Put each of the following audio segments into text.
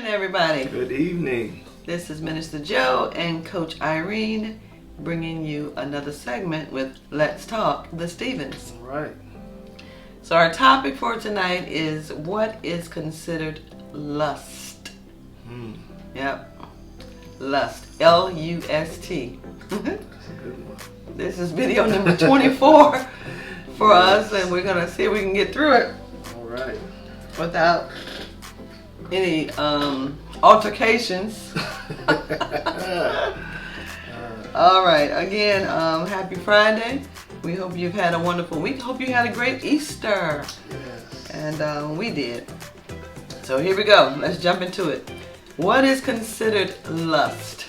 everybody. Good evening. This is Minister Joe and Coach Irene bringing you another segment with Let's Talk the Stevens. All right. So our topic for tonight is what is considered lust. Yep. Lust. L-U-S-T. That's a good one. This is video number 24 for us, and we're going to see if we can get through it All right. without any altercations. All right. Again, happy Friday. We hope you've had a wonderful week. Hope you had a great Easter. Yes. And we did. So here we go. Let's jump into it. What is considered lust?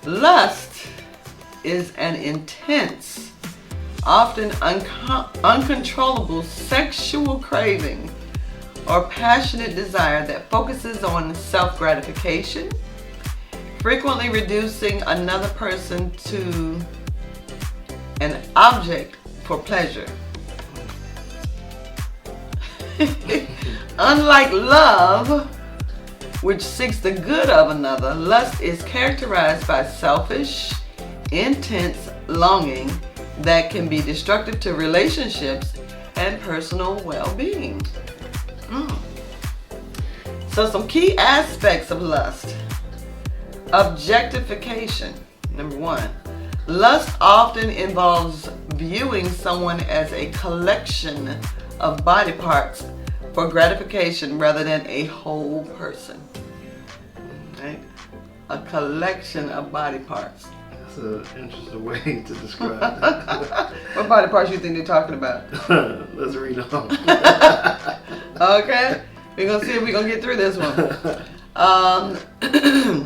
Lust is an intense, often uncontrollable sexual craving or passionate desire that focuses on self-gratification, frequently reducing another person to an object for pleasure. Unlike love, which seeks the good of another, lust is characterized by selfish, intense longing that can be destructive to relationships and personal well-being. So some key aspects of lust. Objectification. Number one. Lust often involves viewing someone as a collection of body parts for gratification rather than a whole person. Right? A collection of body parts. That's an interesting way to describe that. What body parts you think they're talking about? Let's read on. Okay, we're gonna see if we're gonna get through this one.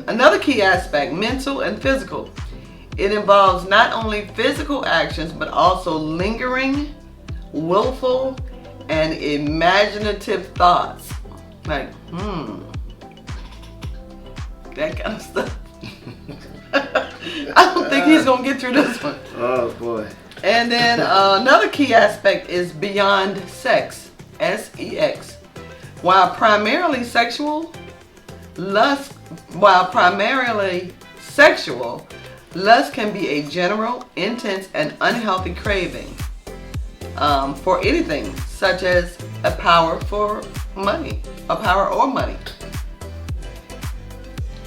Another key aspect, mental and physical. It involves not only physical actions but also lingering, willful, and imaginative thoughts. Like, that kind of stuff. I don't think he's gonna get through this one. Oh boy. And then another key aspect is beyond sex, S-E-X. While primarily sexual, lust can be a general, intense, and unhealthy craving for anything, such as a power or money.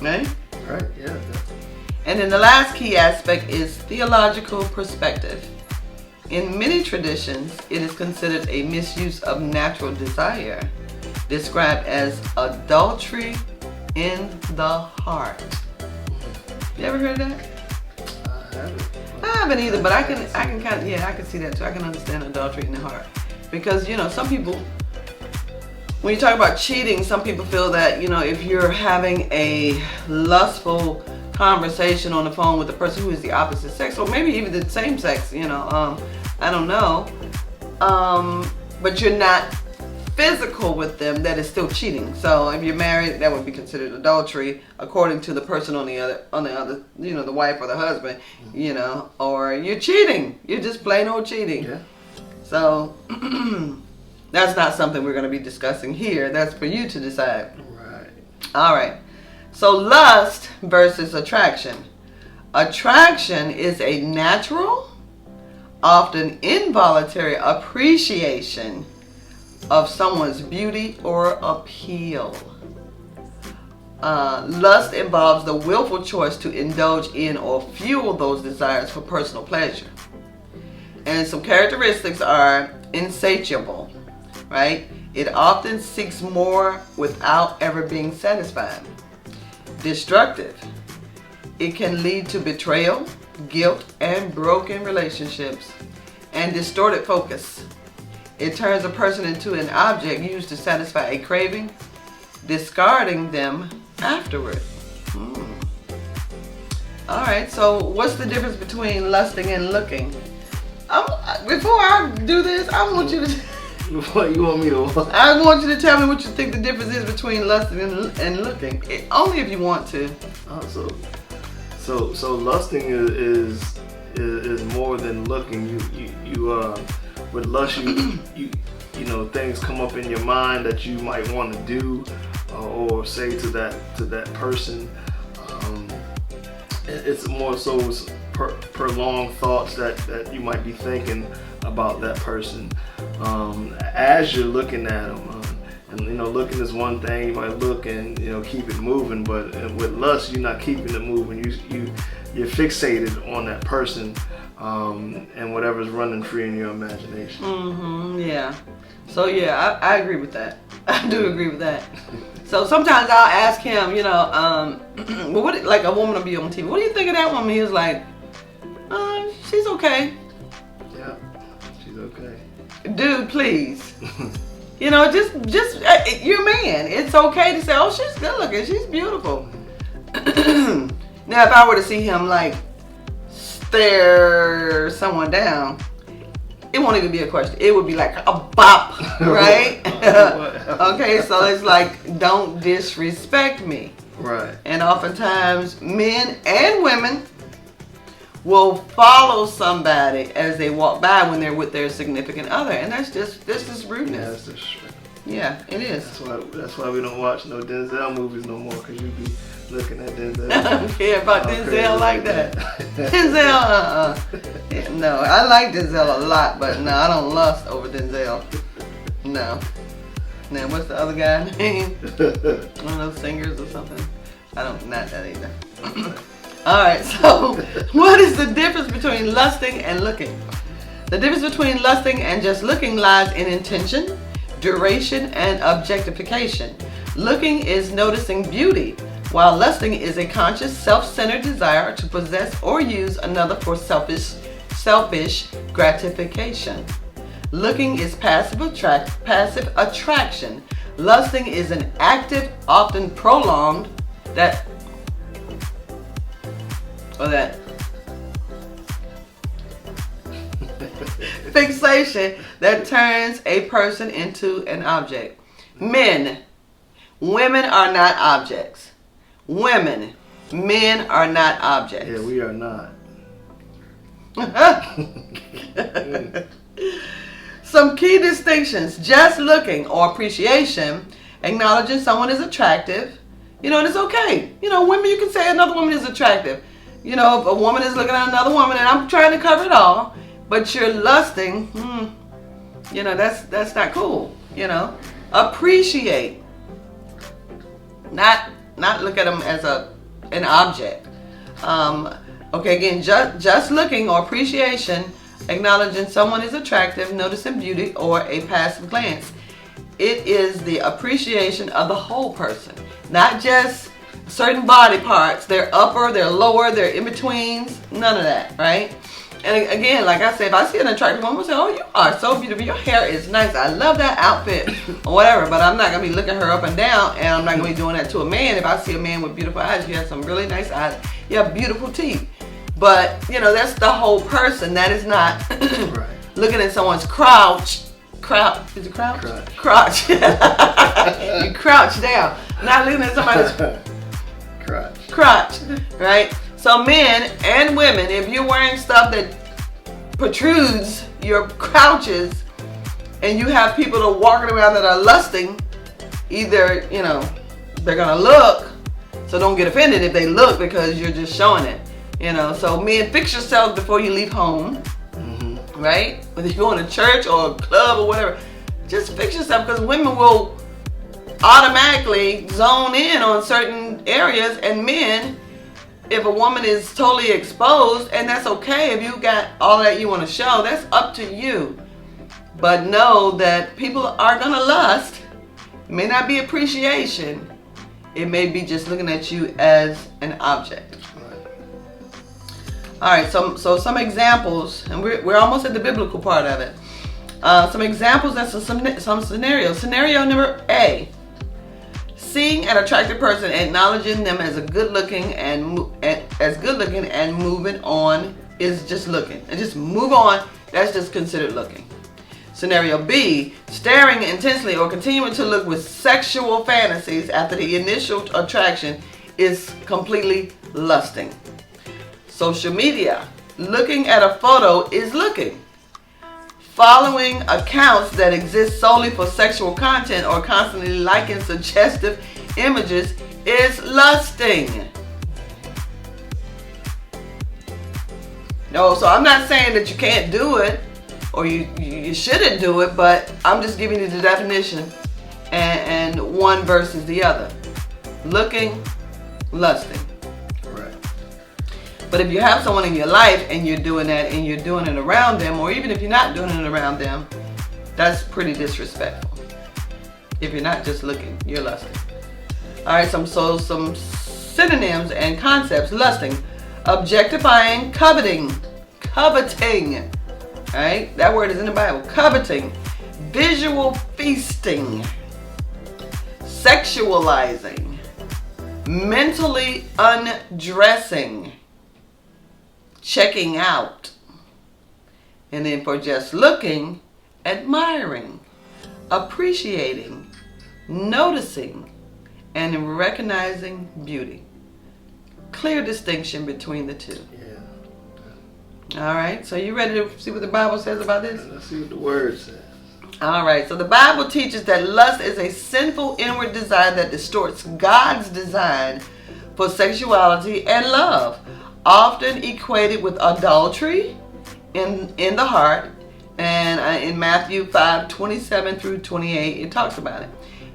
Right? Right, yeah. And then the last key aspect is theological perspective. In many traditions, it is considered a misuse of natural desire, described as adultery in the heart. You ever heard of that? I haven't either, but I can kind of, I can see that too. I can understand adultery in the heart. Because, some people, when you talk about cheating, some people feel that, if you're having a lustful conversation on the phone with a person who is the opposite sex, or maybe even the same sex, I don't know, but you're not physical with them, that is still cheating. So if you're married, that would be considered adultery according to the person on the other, the wife or the husband, or you're cheating. You're just plain old cheating. Yeah. So that's not something we're going to be discussing here. That's for you to decide. Right. All right. So lust versus attraction. Attraction is a natural, often involuntary appreciation of someone's beauty or appeal. Lust involves the willful choice to indulge in or fuel those desires for personal pleasure. And some characteristics are insatiable, right? It often seeks more without ever being satisfied. Destructive. It can lead to betrayal, guilt, and broken relationships. And distorted focus. It turns a person into an object used to satisfy a craving, discarding them afterward. All right, so what's the difference between lusting and looking? Before I do this, I want you to... What you want me to what? I want you to tell me what you think the difference is between lusting and looking. Only if you want to. So lusting is more than looking. You with lust, you know, things come up in your mind that you might want to do, or say to that person. It's more so prolonged thoughts that you might be thinking about that person as you're looking at them. And looking is one thing. You might look and keep it moving, but with lust, you're not keeping it moving. You're fixated on that person and whatever's running free in your imagination. Yeah. So yeah, I agree with that. I do agree with that. So sometimes I'll ask him, well, what, like a woman will be on TV. What do you think of that woman? He was like, she's okay. Yeah, she's okay. Dude, please. Just you're a man. It's okay to say, oh, she's good looking. She's beautiful. Now, if I were to see him like stare someone down, it won't even be a question. It would be like a bop, right? Okay, so it's like, don't disrespect me. Right. And oftentimes, men and women will follow somebody as they walk by when they're with their significant other, and that's just rudeness. Yeah, that's disrespect. Yeah, it is. That's why we don't watch no Denzel movies no more, because you be looking at Denzel. I don't care about Denzel like that. Denzel, no, I like Denzel a lot, but no, I don't lust over Denzel. No. Now, what's the other guy name? One of those singers or something? Not that either. Alright, so what is the difference between lusting and looking? The difference between lusting and just looking lies in intention, duration, and objectification. Looking is noticing beauty, while lusting is a conscious, self-centered desire to possess or use another for selfish gratification. Looking is passive attraction. Lusting is an active, often prolonged, fixation that turns a person into an object. Women are not objects. Men are not objects. Yeah, we are not. Some key distinctions: just looking or appreciation, acknowledging someone is attractive, and it's okay. Women, you can say another woman is attractive. If a woman is looking at another woman, and I'm trying to cover it all, but you're lusting, that's not cool. Appreciate, not look at them as an object. Okay, again, just looking or appreciation, acknowledging someone is attractive, noticing beauty, or a passive glance. It is the appreciation of the whole person, not just certain body parts. They're upper, they're lower, they're in betweens, none of that, right? And again, like I said, if I see an attractive woman, I'll say, oh, you are so beautiful, your hair is nice, I love that outfit, or whatever, but I'm not going to be looking her up and down, and I'm not going to be doing that to a man. If I see a man with beautiful eyes, you have some really nice eyes, you have beautiful teeth. But, that's the whole person. That is not right. Looking at someone's crotch. Is it crouch? Crotch. You crouch down. Not looking at somebody's crotch, right? So men and women, if you're wearing stuff that protrudes your crouches and you have people that are walking around that are lusting, either, they're going to look, so don't get offended if they look because you're just showing it. So men, fix yourself before you leave home, right? Whether you're going to church or a club or whatever, just fix yourself, because women will automatically zone in on certain areas, and men, if a woman is totally exposed, and that's okay if you got all that you want to show, that's up to you. But know that people are going to lust. It may not be appreciation. It may be just looking at you as an object. All right, so some examples, and we're almost at the biblical part of it. Some examples and some scenarios. Scenario number A: seeing an attractive person, acknowledging them as good looking and moving on is just looking, and just move on. That's just considered looking. Scenario B: staring intensely or continuing to look with sexual fantasies after the initial attraction is completely lusting. Social media: looking at a photo is looking. Following accounts that exist solely for sexual content or constantly liking suggestive images is lusting. No, so I'm not saying that you can't do it or you shouldn't do it, but I'm just giving you the definition and one versus the other. Looking, lusting. Right. But if you have someone in your life and you're doing that and you're doing it around them, or even if you're not doing it around them, that's pretty disrespectful. If you're not just looking, you're lusting. All right, some synonyms and concepts. Lusting, objectifying, coveting. All right, that word is in the Bible. Coveting, visual feasting, sexualizing, mentally undressing, checking out. And then for just looking, admiring, appreciating, noticing, and recognizing beauty. Clear distinction between the two. Yeah. All right, so you ready to see what the Bible says about this? Let's see what the word says. All right, so the Bible teaches that lust is a sinful inward desire that distorts God's design for sexuality and love, often equated with adultery in the heart. And in Matthew 5:27 through 28, it talks about it.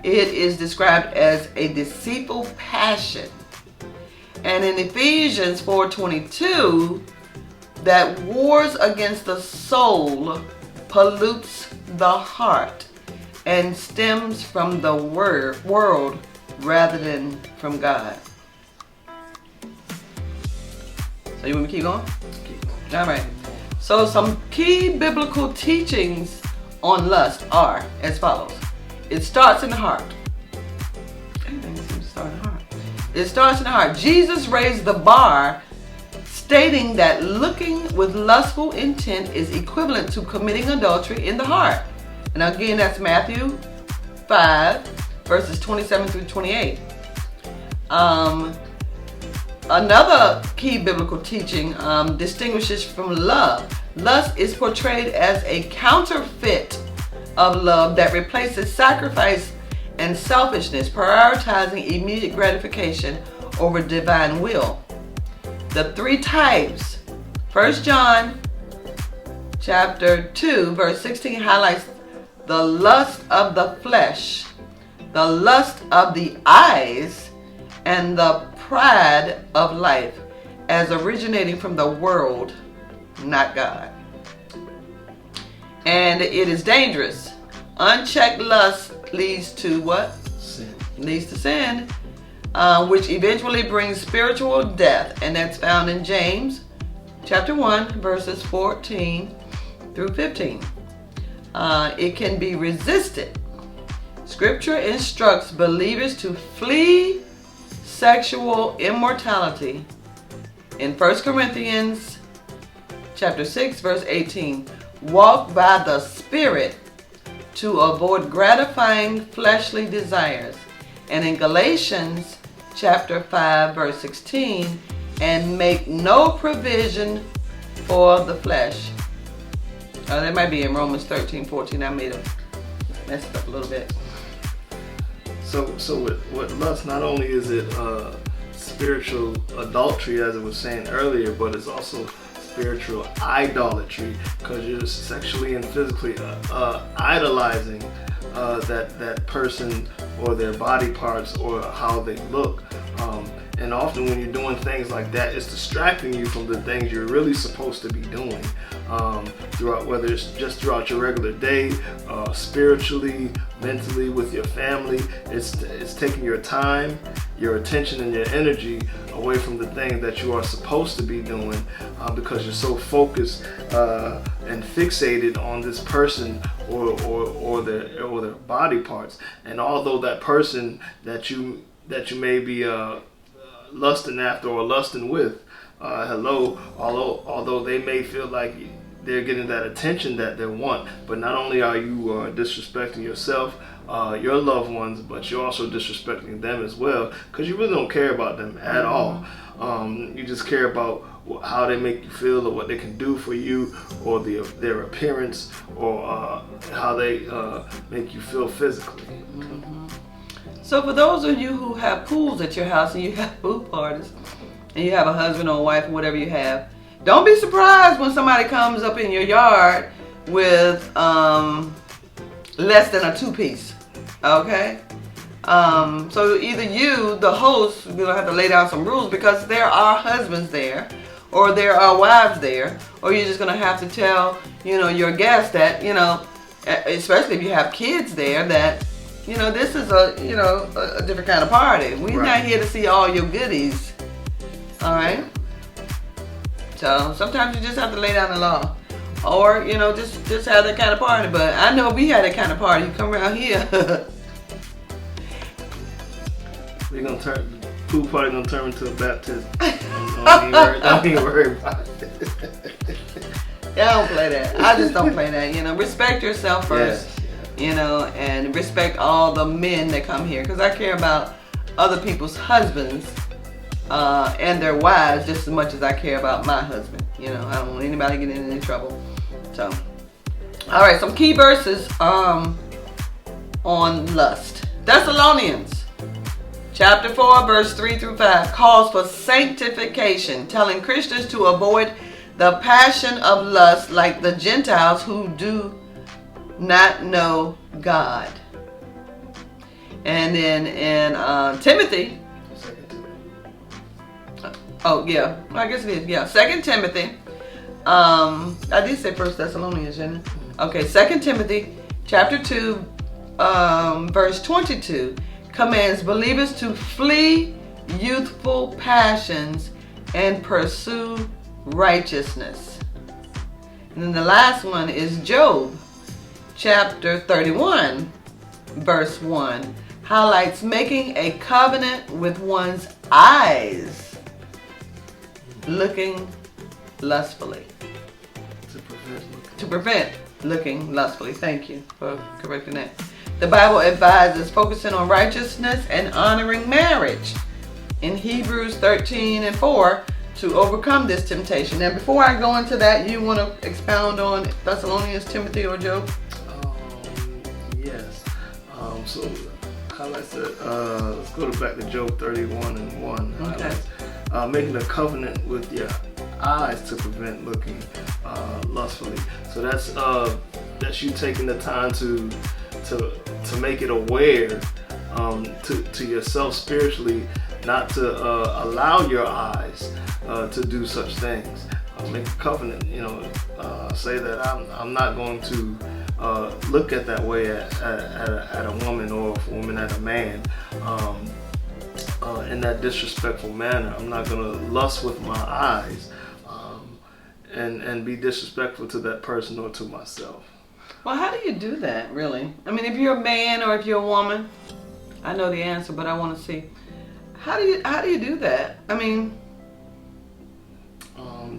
It is described as a deceitful passion. And in Ephesians 4:22, that wars against the soul, pollutes the heart, and stems from the world rather than from God. So you want me to keep going? All right. So some key biblical teachings on lust are as follows. It starts in the heart. Everything seems to start in the heart. It starts in the heart. Jesus raised the bar, stating that looking with lustful intent is equivalent to committing adultery in the heart. And again, that's Matthew 5, verses 27 through 28. Another key biblical teaching distinguishes from love. Lust is portrayed as a counterfeit of love that replaces sacrifice and selfishness, prioritizing immediate gratification over divine will. The three types. 1 John chapter 2, verse 16 highlights the lust of the flesh, the lust of the eyes, and the pride of life as originating from the world, not God. And it is dangerous. Unchecked lust leads to what? Sin. Leads to sin, which eventually brings spiritual death. And that's found in James chapter 1, verses 14 through 15. It can be resisted. Scripture instructs believers to flee sexual immorality in 1 Corinthians chapter 6, verse 18. Walk by the Spirit to avoid gratifying fleshly desires. And in Galatians chapter 5, verse 16, and make no provision for the flesh. That might be in Romans 13, 14. I made it messed up a little bit. So with lust, not only is it spiritual adultery, as I was saying earlier, but it's also spiritual idolatry, because you're sexually and physically idolizing that person or their body parts or how they look. And often when you're doing things like that, it's distracting you from the things you're really supposed to be doing. Throughout, whether it's just throughout your regular day, spiritually, mentally, with your family, it's taking your time, your attention, and your energy away from the things that you are supposed to be doing, because you're so focused and fixated on this person or their body parts. And although that person that you may be lusting after or lusting with, although they may feel like they're getting that attention that they want, but not only are you disrespecting yourself, your loved ones, but you're also disrespecting them as well, because you really don't care about them at all. You just care about how they make you feel or what they can do for you, or their appearance, or how they make you feel physically. So for those of you who have pools at your house and you have pool parties and you have a husband or a wife or whatever you have, don't be surprised when somebody comes up in your yard with less than a 2-piece. Okay? So either you, the host, you're going to have to lay down some rules because there are husbands there or there are wives there, or you're just going to have to tell, your guests that, especially if you have kids there, that, this is a different kind of party. We're not here to see all your goodies. All right? So sometimes you just have to lay down the law. Or, just have that kind of party. But I know we had that kind of party. You come around here. We're going to turn, the pool party going to turn into a baptism. Don't even worry about it. Yeah, I don't play that. I just don't play that. Respect yourself first. Yes. And respect all the men that come here. Because I care about other people's husbands and their wives just as much as I care about my husband. I don't want anybody getting in any trouble. So, all right, some key verses on lust. Thessalonians chapter 4, verse 3 through 5 calls for sanctification, telling Christians to avoid the passion of lust like the Gentiles who do not know God. And then in Timothy, oh yeah, I guess it is. Yeah, 2 Timothy. I did say 1 Thessalonians, didn't I? Okay, 2 Timothy chapter 2, verse 22 commands believers to flee youthful passions and pursue righteousness. And then the last one is Job chapter 31, verse 1, highlights making a covenant with one's eyes, looking lustfully. To prevent looking lustfully. Thank you for correcting that. The Bible advises focusing on righteousness and honoring marriage in Hebrews 13:4 to overcome this temptation. Now, before I go into that, you want to expound on Thessalonians, Timothy, or Job? Yes. So highlights it. Let's go back to Job 31:1. Okay. Making a covenant with your eyes to prevent looking lustfully. So that's you taking the time to make it aware to yourself spiritually, not to allow your eyes to do such things. Make a covenant, say that I'm not going to look at that way at a woman, or a woman at a man, in that disrespectful manner. I'm not going to lust with my eyes and be disrespectful to that person or to myself. Well, how do you do that, really? I mean, if you're a man or if you're a woman, I know the answer, but I want to see. How do you do that? I mean,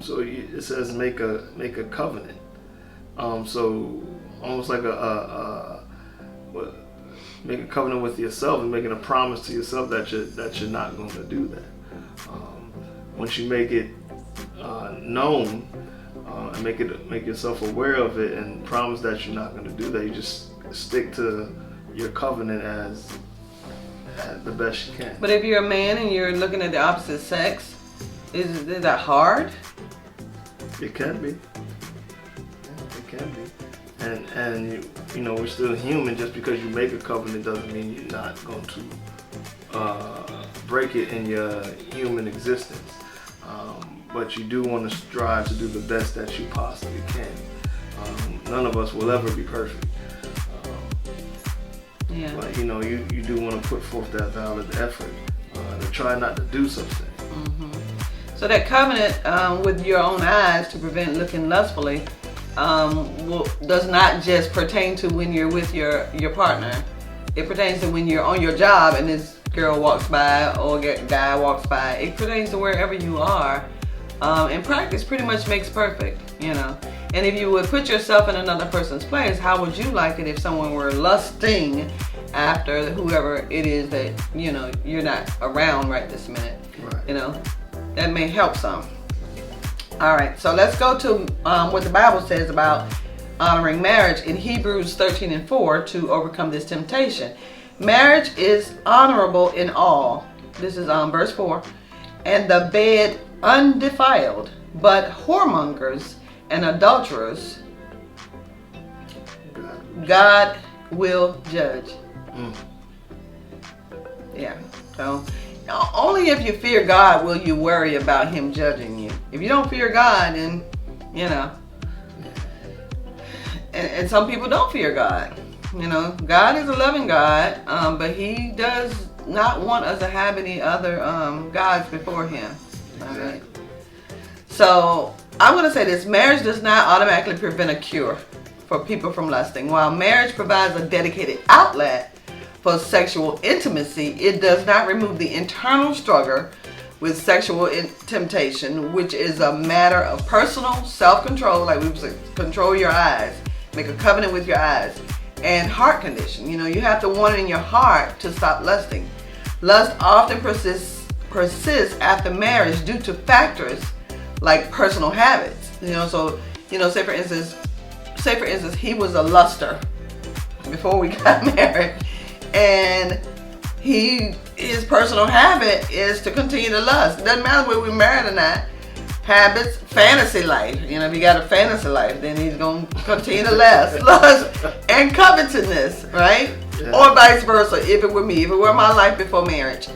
so it says make a covenant. So almost like make a covenant with yourself and making a promise to yourself that you're not going to do that. Once you make it known and make yourself aware of it and promise that you're not going to do that, you just stick to your covenant as the best you can. But if you're a man and you're looking at the opposite sex, is that hard? It can be. Yeah, it can be. And we're still human. Just because you make a covenant doesn't mean you're not going to break it in your human existence. But you do want to strive to do the best that you possibly can. None of us will ever be perfect. Yeah. But you do want to put forth that valid effort to try not to do such things. Mm-hmm. So that covenant with your own eyes to prevent looking lustfully does not just pertain to when you're with your partner. It pertains to when you're on your job and this girl walks by or guy walks by. It pertains to wherever you are. And practice pretty much makes perfect, And if you would put yourself in another person's place, how would you like it if someone were lusting after whoever it is that, you're not around right this minute? Right. That may help some. All right, so let's go to what the Bible says about honoring marriage in Hebrews 13:4 to overcome this temptation. Marriage is honorable in all. This is verse 4. And the bed undefiled, but whoremongers and adulterers God will judge. Yeah. So only if you fear God will you worry about him judging you. If you don't fear God, then you know. And some people don't fear God. You know, God is a loving God, but he does not want us to have any other gods before him. Okay. So I'm going to say this: marriage does not automatically prevent a cure for people from lusting. While marriage provides a dedicated outlet for sexual intimacy, it does not remove the internal struggle with sexual temptation, which is a matter of personal self-control, like we said, control your eyes, make a covenant with your eyes, and heart condition. You know, you have to want it in your heart to stop lusting. Lust often persists after marriage due to factors like personal habits. You know, so, you know, say for instance, he was a luster before we got married, and his personal habit is to continue to lust. It doesn't matter whether we're married or not. Habits, fantasy life. You know, if you got a fantasy life, then he's going to continue to lust and covetousness, right? Yeah. Or vice versa. If it were me, if it were my life before marriage,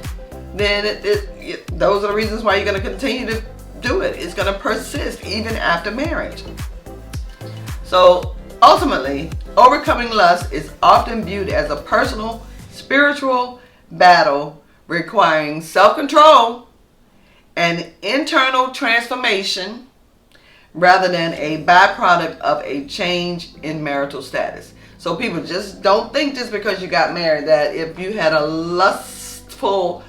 then those are the reasons why you're going to continue to do it. It's going to persist even after marriage. So ultimately, overcoming lust is often viewed as a personal, spiritual battle requiring self-control and internal transformation rather than a byproduct of a change in marital status. So people just don't think just because you got married that if you had a lustful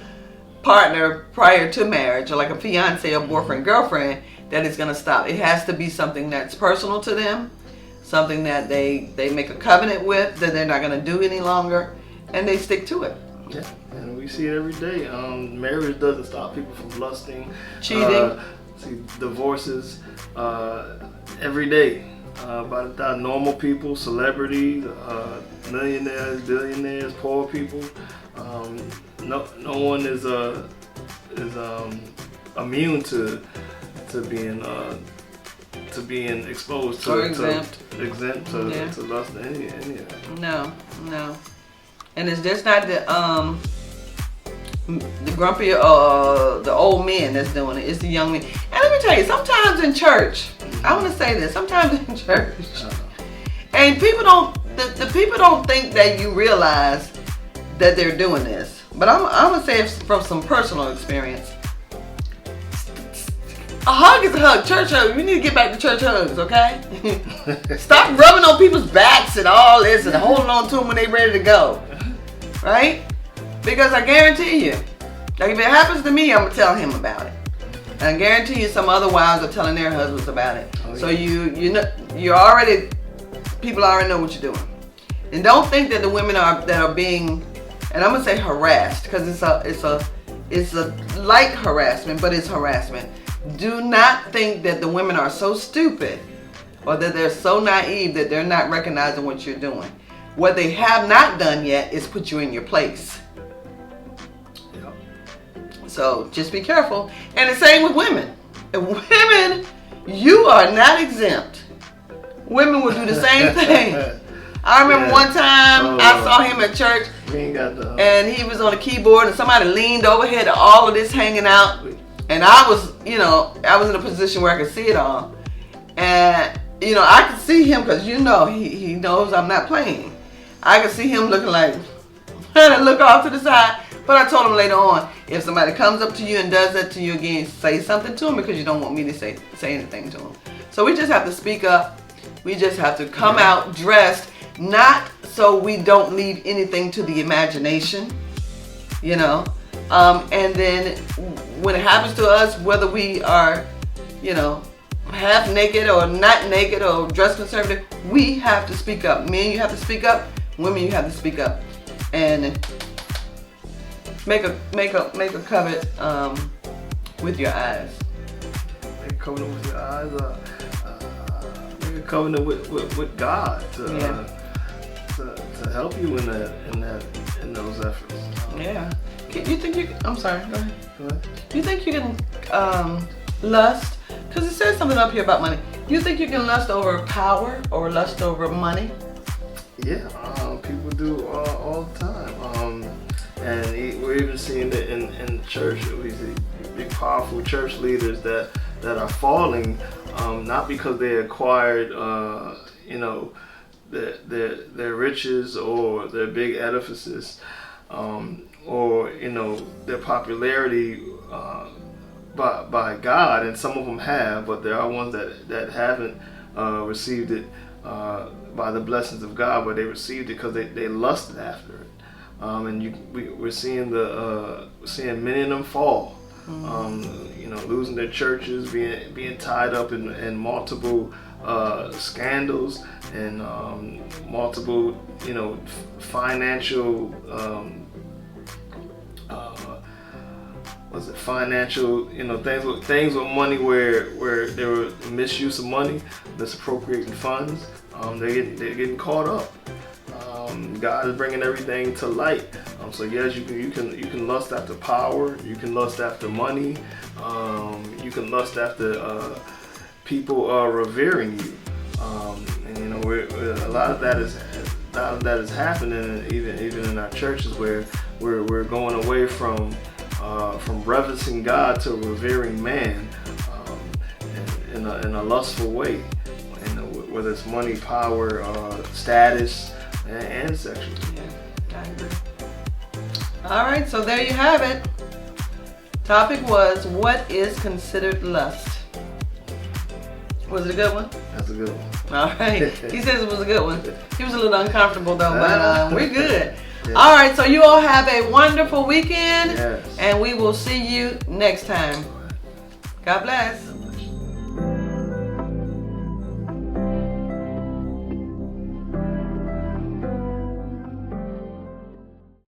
partner prior to marriage, or like a fiance or boyfriend, girlfriend, that it's going to stop. It has to be something that's personal to them, something that they make a covenant with, that they're not going to do any longer, and they stick to it. Yeah, and we see it every day. Marriage doesn't stop people from lusting, cheating, divorces every day. By normal people, celebrities, millionaires, billionaires, poor people. No one is immune to being exposed to exempt to lust. Any of that. No. And it's just not the grumpy the old men that's doing it. It's the young men. And let me tell you, sometimes in church, I want to say this. Sometimes in church, and people don't. The people don't think that you realize that they're doing this. But I'm gonna say it from some personal experience. A hug is a hug. Church hug. We need to get back to church hugs, okay? Stop rubbing on people's backs and all this and holding on to them when they're ready to go. Right? Because I guarantee you, like if it happens to me, I'm going to tell him about it. And I guarantee you some other wives are telling their husbands about it. Oh, yeah. So people already know what you're doing. And don't think that the women that are being, and I'm going to say harassed, because it's a light harassment, but it's harassment. Do not think that the women are so stupid or that they're so naive that they're not recognizing what you're doing. What they have not done yet is put you in your place. Yep. So just be careful. And the same with women. Women, you are not exempt. Women will do the same thing. I remember one time I saw him at church and he was on a keyboard and somebody leaned over, had all of this hanging out. And I was in a position where I could see it all. And, I could see him because, he knows I'm not playing. I could see him looking like, trying to look off to the side. But I told him later on, if somebody comes up to you and does that to you again, say something to him because you don't want me to say anything to him. So we just have to speak up. We just have to come out dressed, not so we don't leave anything to the imagination, and then when it happens to us, whether we are, half naked or not naked or dressed conservative, we have to speak up. Men, you have to speak up. Women, you have to speak up and make a covenant with your eyes. Make a covenant with your eyes. Make a covenant with God to help you in those efforts. Yeah. You think you? I'm sorry. Go ahead. Go ahead. You think you can lust? Because it says something up here about money. You think you can lust over power or lust over money? Yeah, people do all the time, and we're even seeing it in church. We see big, powerful church leaders that are falling, not because they acquired, their riches or their big edifices, or their popularity by God, and some of them have, but there are ones that haven't received it by the blessings of God, but they received it because they lusted after it, and we're seeing seeing many of them fall, losing their churches, being tied up in multiple scandals and multiple financial financial things with money where there were misuse of money, misappropriating funds. They're getting caught up. God is bringing everything to light. So yes, you can lust after power, you can lust after money, you can lust after people revering you, and a lot of that is happening even in our churches, where we're going away from reverencing God to revering man, in a lustful way, whether it's money, power, status, and sexual. Yeah, I agree. All right, so there you have it. Topic was, what is considered lust? Was it a good one? That's a good one. All right. He says it was a good one. He was a little uncomfortable though, but we're good. Yeah. All right, so you all have a wonderful weekend, Yes. and we will see you next time. God bless.